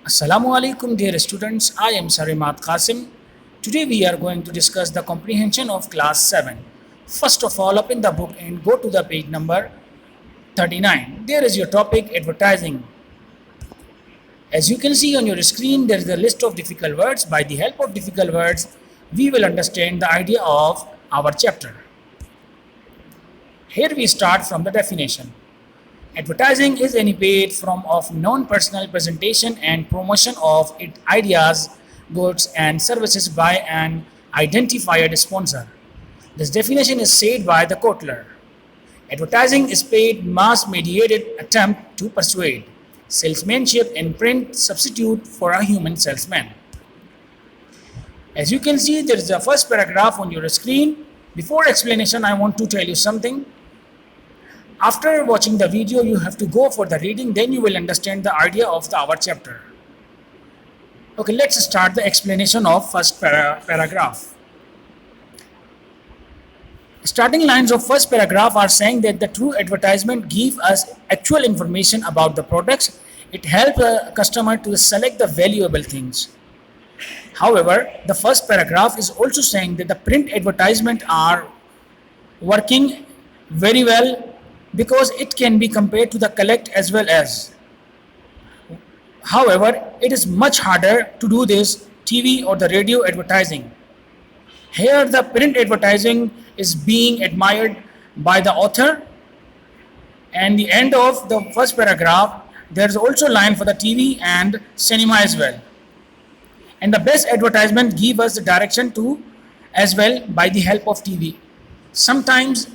Assalamu alaikum dear students, I am Sarimat Qasim. Today we are going to discuss the comprehension of class 7. First of all, open the book and go to the page number 39. There is your topic advertising. As you can see on your screen, there is a list of difficult words. By the help of difficult words, we will understand the idea of our chapter. Here we start from the definition. Advertising is any paid form of non-personal presentation and promotion of its ideas, goods, and services by an identified sponsor. This definition is said by the Kotler. Advertising is paid mass-mediated attempt to persuade. Salesmanship in print substitute for a human salesman. As you can see, there is the first paragraph on your screen. Before explanation, I want to tell you something. After watching the video, you have to go for the reading, then you will understand the idea of our chapter. Okay, let's start the explanation of first paragraph. Starting lines of first paragraph are saying that the true advertisement give us actual information about the products. It helps the customer to select the valuable things. However, the first paragraph is also saying that the print advertisement are working very well because it can be compared to the collect as well as. However, it is much harder to do this TV or the radio advertising. Here the print advertising is being admired by the author, and the end of the first paragraph there is also line for the TV and cinema as well. And the best advertisement give us the direction to as well by the help of TV. Sometimes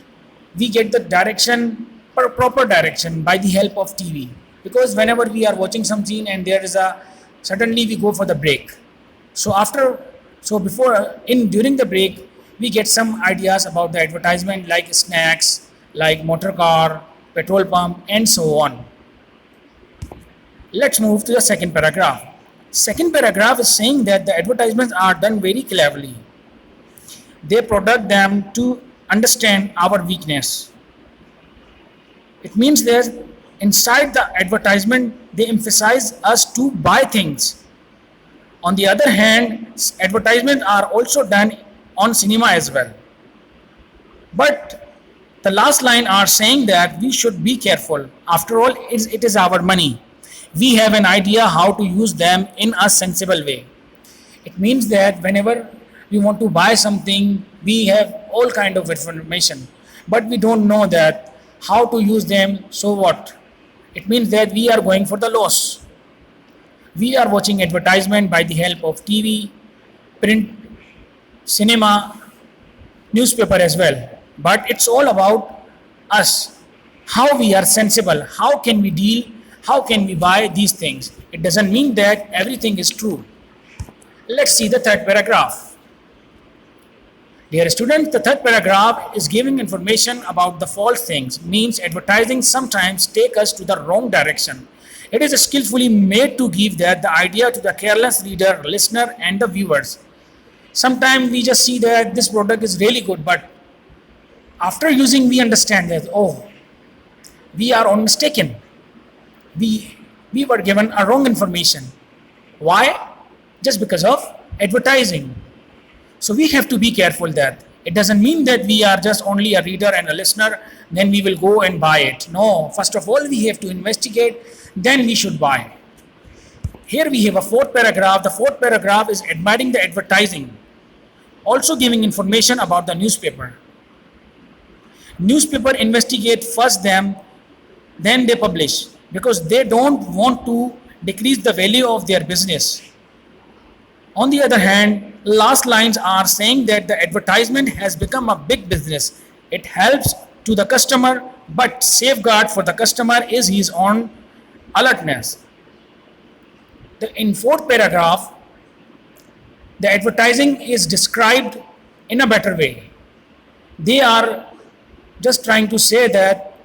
we get the direction, proper direction by the help of TV, because whenever we are watching some scene and there is a suddenly we go for the break. During the break we get some ideas about the advertisement like snacks, like motor car, petrol pump, and so on. Let's move to the second paragraph. Second paragraph is saying that the advertisements are done very cleverly. They product them to understand our weakness. It means that inside the advertisement they emphasize us to buy things. On the other hand, advertisements are also done on cinema as well. But the last line are saying that we should be careful. After all, it is our money. We have an idea how to use them in a sensible way. It means that whenever we want to buy something, we have all kind of information, but we don't know that how to use them. So what? It means that we are going for the loss. We are watching advertisement by the help of TV, print, cinema, newspaper as well. But it's all about us. How we are sensible. How can we deal? How can we buy these things? It doesn't mean that everything is true. Let's see the third paragraph. Dear students, the third paragraph is giving information about the false things. Means advertising sometimes take us to the wrong direction. It is skillfully made to give that the idea to the careless reader, listener, and the viewers. Sometimes we just see that this product is really good, but after using we understand that, oh, we are on mistaken. We were given a wrong information. Why? Just because of advertising. So we have to be careful that it doesn't mean that we are just only a reader and a listener, then we will go and buy it. No, first of all, we have to investigate, then we should buy. Here we have a fourth paragraph. The fourth paragraph is admiring the advertising, also giving information about the newspaper. Newspaper investigate first them, then they publish, because they don't want to decrease the value of their business. On the other hand, last lines are saying that the advertisement has become a big business. It helps to the customer, but safeguard for the customer is his own alertness. In fourth paragraph, the advertising is described in a better way. They are just trying to say that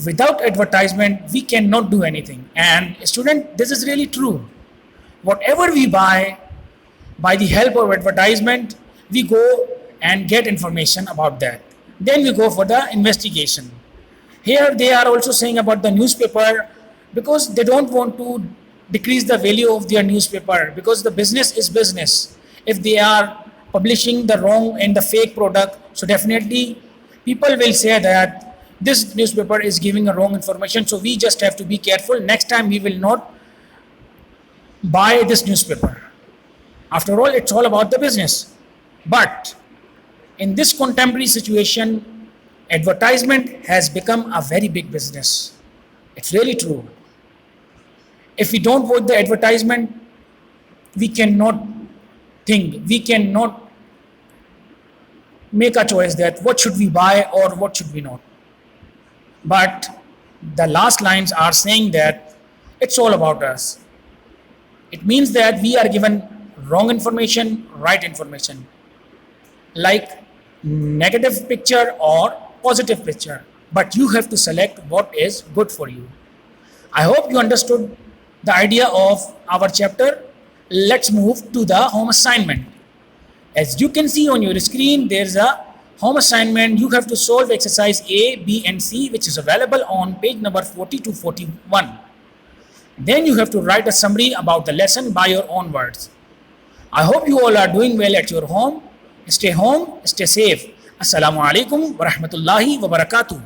without advertisement, we cannot do anything. And student, this is really true. Whatever we buy, by the help of advertisement, we go and get information about that. Then we go for the investigation. Here they are also saying about the newspaper, because they don't want to decrease the value of their newspaper, because the business is business. If they are publishing the wrong and the fake product, so definitely people will say that this newspaper is giving a wrong information, so we just have to be careful. Next time we will not buy this newspaper. After all, it's all about the business. But in this contemporary situation, advertisement has become a very big business. It's really true. If we don't watch the advertisement, we cannot think, we cannot make a choice that what should we buy or what should we not. But the last lines are saying that it's all about us. It means that we are given wrong information, right information, like negative picture or positive picture, but you have to select what is good for you. I hope you understood the idea of our chapter. Let's move to the home assignment. As you can see on your screen, there's a home assignment. You have to solve exercise A, B and C, which is available on page number 40 to 41. Then you have to write a summary about the lesson by your own words. I hope you all are doing well at your home. Stay home, stay safe. Assalamu alaikum wa rahmatullahi wa barakatuh.